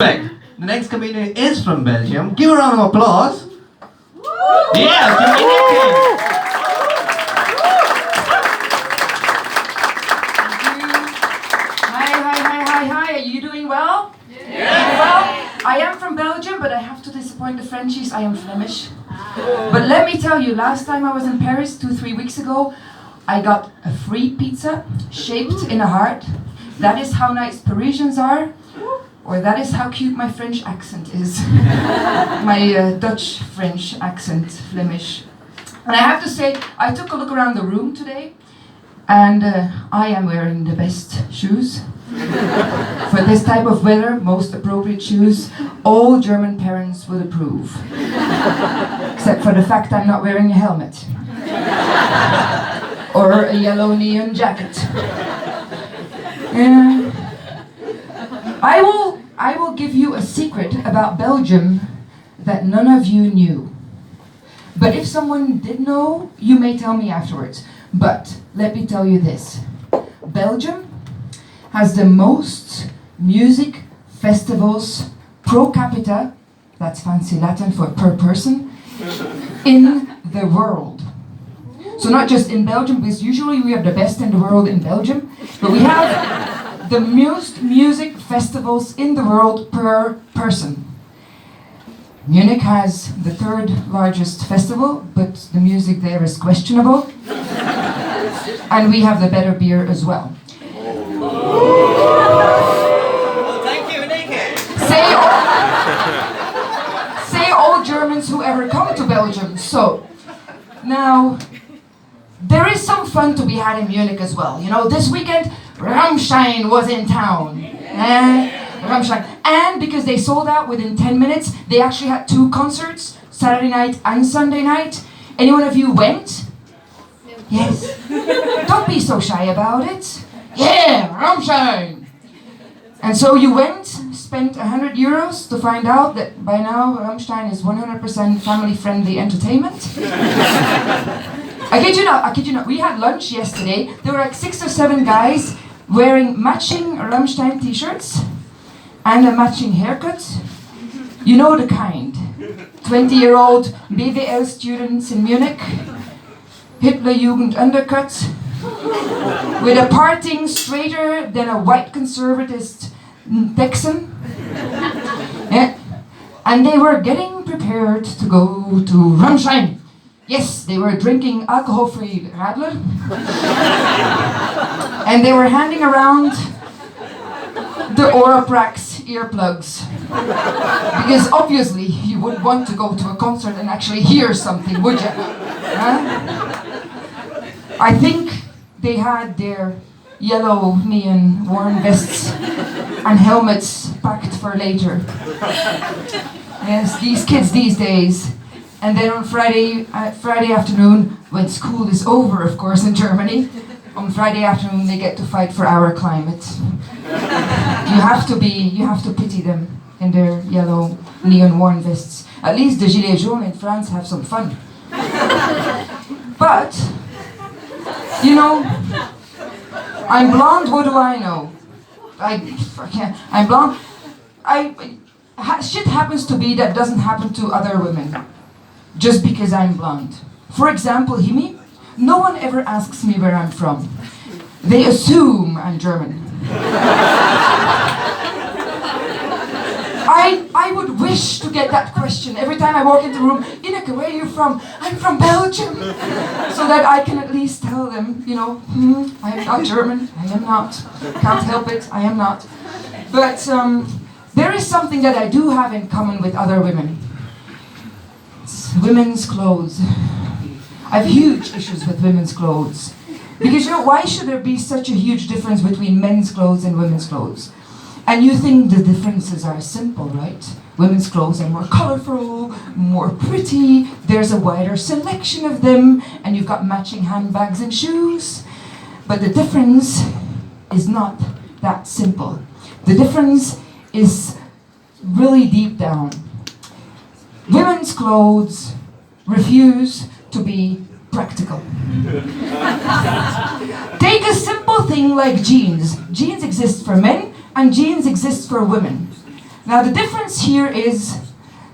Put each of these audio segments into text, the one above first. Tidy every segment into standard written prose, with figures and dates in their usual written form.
Correct. The next comedian is from Belgium. Give a round of applause. Yeah, comedian. Hi. Are you doing well? Yeah. Well, I am from Belgium, but I have to disappoint the Frenchies. I am Flemish. But let me tell you, last time I was in Paris, 2-3 weeks ago, I got a free pizza shaped in a heart. That is how nice Parisians are. Or that is how cute my French accent is. My Dutch French accent, Flemish. And I have to say, I took a look around the room today, and I am wearing the best shoes. For this type of weather, most appropriate shoes, all German parents would approve. Except for the fact I'm not wearing a helmet. Or a yellow neon jacket. I will give you a secret about Belgium that none of you knew. But if someone did know, you may tell me afterwards. But let me tell you this. Belgium has the most music festivals pro capita, that's fancy Latin for per person, in the world. So not just in Belgium, because usually we have the best in the world in Belgium, but we have the most music festivals in the world per person. Munich has the third largest festival, but the music there is questionable. And we have the better beer as well. Well, thank you, Nicky. Say all Germans who ever come to Belgium. So, now, there is some fun to be had in Munich as well. You know, this weekend, Ramstein was in town. Ramstein. And because they sold out within 10 minutes, they actually had 2 concerts, Saturday night and Sunday night. Any one of you went? Yes. Don't be so shy about it. Yeah, Ramstein. And so you went, spent 100 euros to find out that by now Ramstein is 100% family-friendly entertainment. I kid you not. We had lunch yesterday. There were like 6 or 7 guys wearing matching Ramstein t-shirts and a matching haircut. You know the kind. 20-year-old BWL students in Munich, Hitlerjugend undercut, with a parting straighter than a white conservatist Texan. Yeah. And they were getting prepared to go to Ramstein. Yes, they were drinking alcohol-free Radler. And they were handing around the Oraprax earplugs. Because obviously you wouldn't want to go to a concert and actually hear something, would you? Huh? I think they had their yellow neon worn vests and helmets packed for later. Yes, these kids these days. And then on Friday afternoon, when school is over, of course, in Germany, on Friday afternoon they get to fight for our climate. You have to pity them in their yellow neon worn vests. At least the Gilets jaunes in France have some fun. But, you know, I'm blonde, what do I know? I'm blonde. Shit happens to be that doesn't happen to other women. Just because I'm blonde. For example, Himi, no one ever asks me where I'm from. They assume I'm German. I would wish to get that question every time I walk into the room. Ineke, where are you from? I'm from Belgium. So that I can at least tell them, you know, I am not German. I am not. Can't help it. I am not. But there is something that I do have in common with other women. Women's clothes. I have huge issues with women's clothes. Because you know, why should there be such a huge difference between men's clothes and women's clothes? And you think the differences are simple, right? Women's clothes are more colorful, more pretty, there's a wider selection of them, and you've got matching handbags and shoes. But the difference is not that simple. The difference is really deep down. Women's clothes refuse to be practical. Take a simple thing like jeans. Jeans exist for men and jeans exist for women. Now the difference here is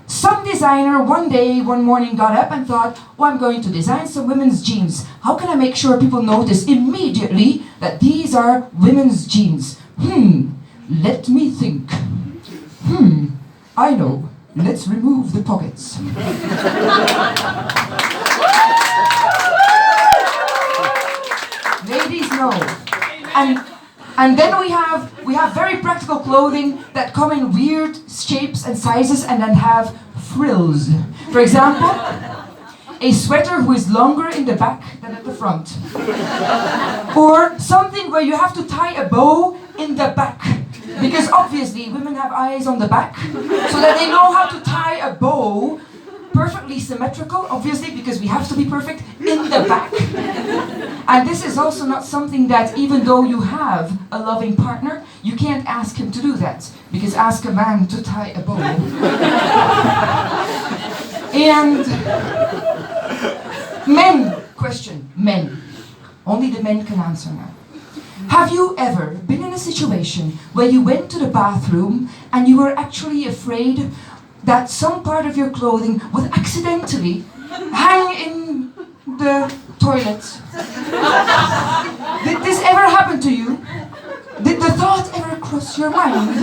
some designer one morning got up and thought, oh, I'm going to design some women's jeans. How can I make sure people notice immediately that these are women's jeans? Let me think. I know. Let's remove the pockets. Ladies know. And then we have very practical clothing that come in weird shapes and sizes and then have frills. For example, a sweater who is longer in the back than at the front. Or something where you have to tie a bow in the back. Because obviously women have eyes on the back, so that they know how to tie a bow perfectly symmetrical, obviously, because we have to be perfect, in the back. And this is also not something that, even though you have a loving partner, you can't ask him to do that, because ask a man to tie a bow. And men. Only the men can answer now. Have you ever been in a situation where you went to the bathroom and you were actually afraid that some part of your clothing would accidentally hang in the toilet? Did this ever happen to you? Did the thought ever cross your mind?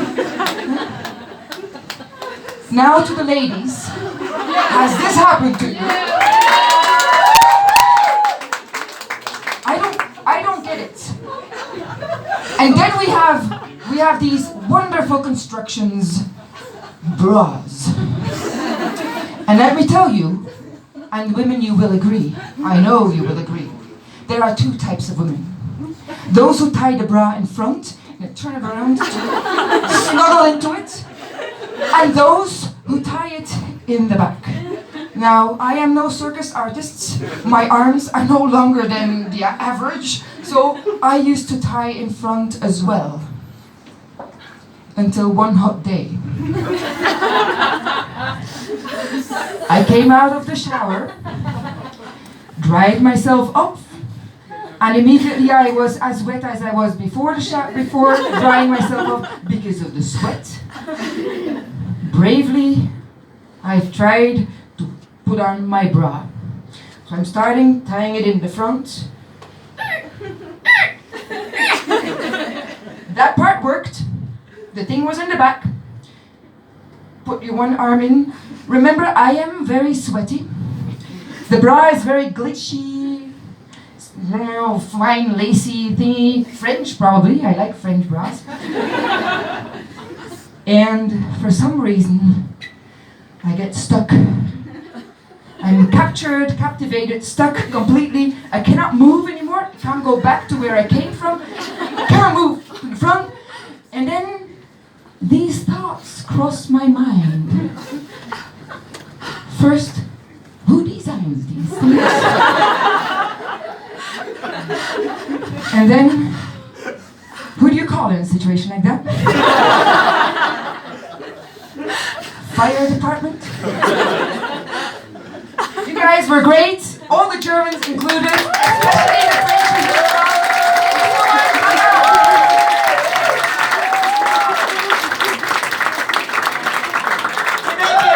Now to the ladies. Has this happened to you? I don't get it. And then we have these wonderful constructions, bras. And let me tell you, and women, you will agree, I know you will agree, there are two types of women. Those who tie the bra in front and turn it around to snuggle into it, and those who tie it in the back. Now, I am no circus artist. My arms are no longer than the average, so I used to tie in front as well. Until one hot day. I came out of the shower, dried myself off, and immediately I was as wet as I was before drying myself off because of the sweat. Bravely, I've tried to put on my bra. So I'm tying it in the front. That part worked. The thing was in the back. Put your one arm in. Remember, I am very sweaty. The bra is very glitchy, fine, lacy thingy. French, probably. I like French bras. And for some reason, I get stuck. I'm captured, captivated, stuck completely. I cannot move anymore. Can't go back to where I came from. Can't move to the front. And then these thoughts cross my mind. First, who designs these things? And then, who do you call in a situation like that? Fire department? You guys were great, all the Germans included, especially the